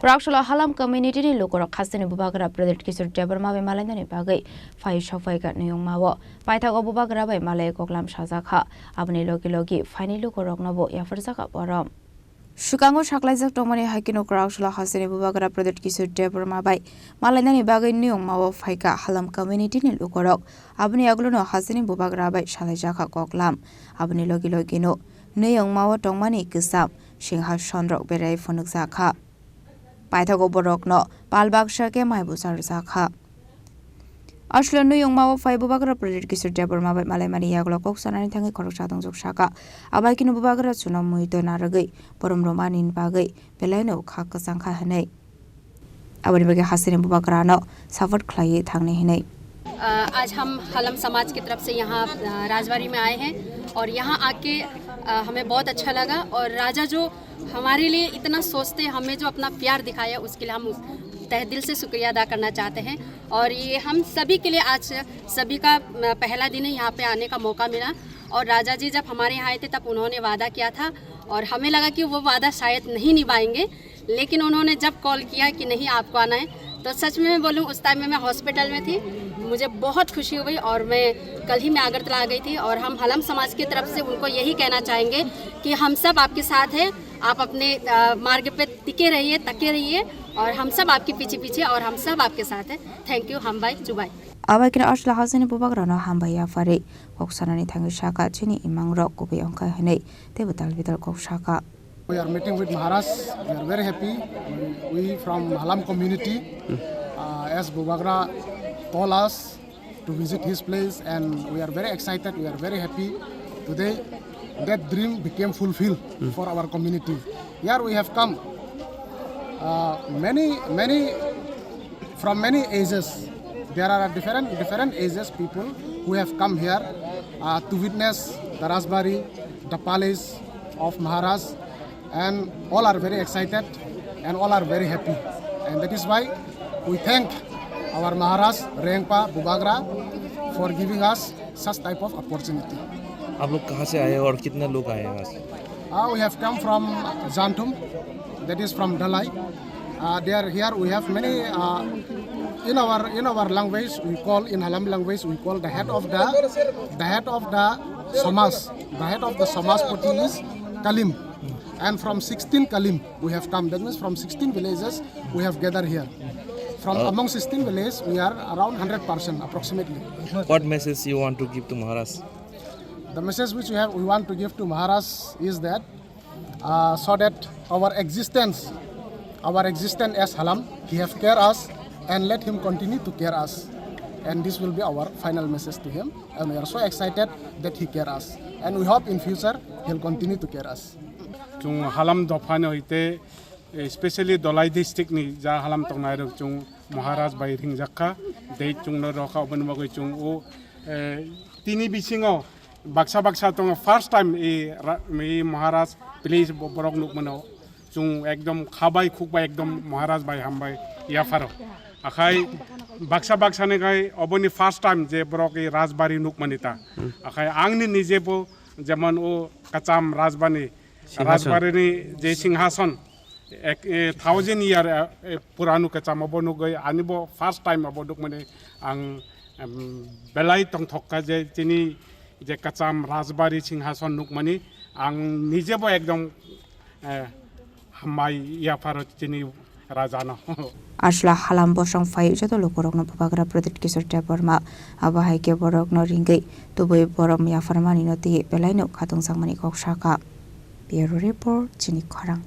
Kurakshula halam community ni lokorok khasini bubagra project kisur debarma be malai ni bagai fai shofai ga niyong mawo paitha go bubagra bai malai koklam shazakha abni logi faini lokorok nabo yafarza ka borom Shukango shaklaizak tomani hakino kurakshula khasini bubagra project kisur debarma bai malai ni bagai niyong mawo faika halam community ni lokorok abni agluno khasini bubagra bai shalaijaka koklam abni logi no niyong mawo tongmani kisam singha sondrok berai phonukjaka Paithago borokno palbaksa ke maibusar zakha Ashlo nuyong mawo fai bubagra project kisur debarma bai malai mani yaglo koksanani thangi khorok sadong joksaka abai kinu bubagra chuna muito naragai borom romanin bagai belaino khak sangkha hanai abani bage hasine bubagra no support khlai thangni hinai आज हम हलम समाज की तरफ से यहाँ राजबाड़ी में आए हैं और यहाँ आके हमें बहुत अच्छा लगा और राजा जो हमारे लिए इतना सोचते हैं हमें जो अपना प्यार दिखाया उसके लिए हम तहे दिल से शुक्रिया अदा करना चाहते हैं और ये हम सभी के लिए आज सभी का पहला दिन है यहाँ पे आने का मौका मिला और राजा जी जब हमारे यहाँ आए थे तब उन्होंने वादा किया था और हमें लगा कि वो वादा शायद नहीं निभाएंगे लेकिन उन्होंने जब कॉल किया कि नहीं आपको आना है तो सच में मैं बोलूँ उस टाइम में मैं हॉस्पिटल में थी मुझे बहुत खुशी हुई और मैं कल ही मैं आगरतला आ गई थी और हम हलम समाज की तरफ से उनको यही कहना चाहेंगे कि हम सब आपके साथ हैं आप अपने मार्ग पे टिके रहिए और हम सब आपके पीछे और हम सब आपके साथ हैं थैंक यू हम bye जुबाई Abakina ashla hasini bubagrano hambaya fare koksanani thangi shaka chini imangrok kubi ongkai hanai tebutal vital kokshaka We are meeting with Maharaj. We are very happy. We from Halam community, as Bubagra told us to visit his place, and we are very excited. We are very happy. Today, that dream became fulfilled for our community. Here we have come. Many from many ages. There are different ages people who have come here to witness the Rajbari, the palace of Maharaj. And all are very excited and all are very happy. And that is why we thank our Maharaj, Rengpa, Bubagra for giving us such type of opportunity. आप लोग कहाँ से आए और कितने लोग आए हैं? We have come from Jantum, that is from Dalai. Here we have many, in our language, we call, in Halam language, we call the head of the Samas. The head of the Samas party is Kalim. And from 16 Kalim we have come. That means from 16 villages we have gathered here. From among 16 villages we are around 100% approximately. What message you want to give to Maharaj? The message which we want to give to Maharaj is that so that our existence as Halam, he have care us and let him continue to care us. And this will be our final message to him. And we are so excited that he care us. And we hope in future he'll continue to care us. Chung halam dofane hoite especially Dolai district ni ja halam tongnai ro chung Maharaj bai ring jakha dei chung no rokha oben bagoi chung o tini bisingo baksa tong first time e Maharaj please borok nuk mano chung ekdom khabai khukbai ekdom Maharaj bai hambai ya faro akhai baksa ne gai oboni first time je borok e Rajbari nuk manita akhai angni nije bo যেমন ও কাচাম রাজবাড়ি যে সিংহাসন 1000 ইয়ার পুরানো কাচাম অবনু গই আনিব first time অবদুক মানে আং বেলাই তং থকা যে তিনি যে কাচাম রাজবাড়ি সিংহাসন নুক মানে আং নিজেবো একদম হামাই ইয়াফার তিনি Rajana. Ashla halam bosong fai jato lokorok no bubagra project kisur debarma abahai ke borok no ringai tuboi borom ya farmani no ti belai no khatung sangmani kokshaka. Bureau report Chini Kharang.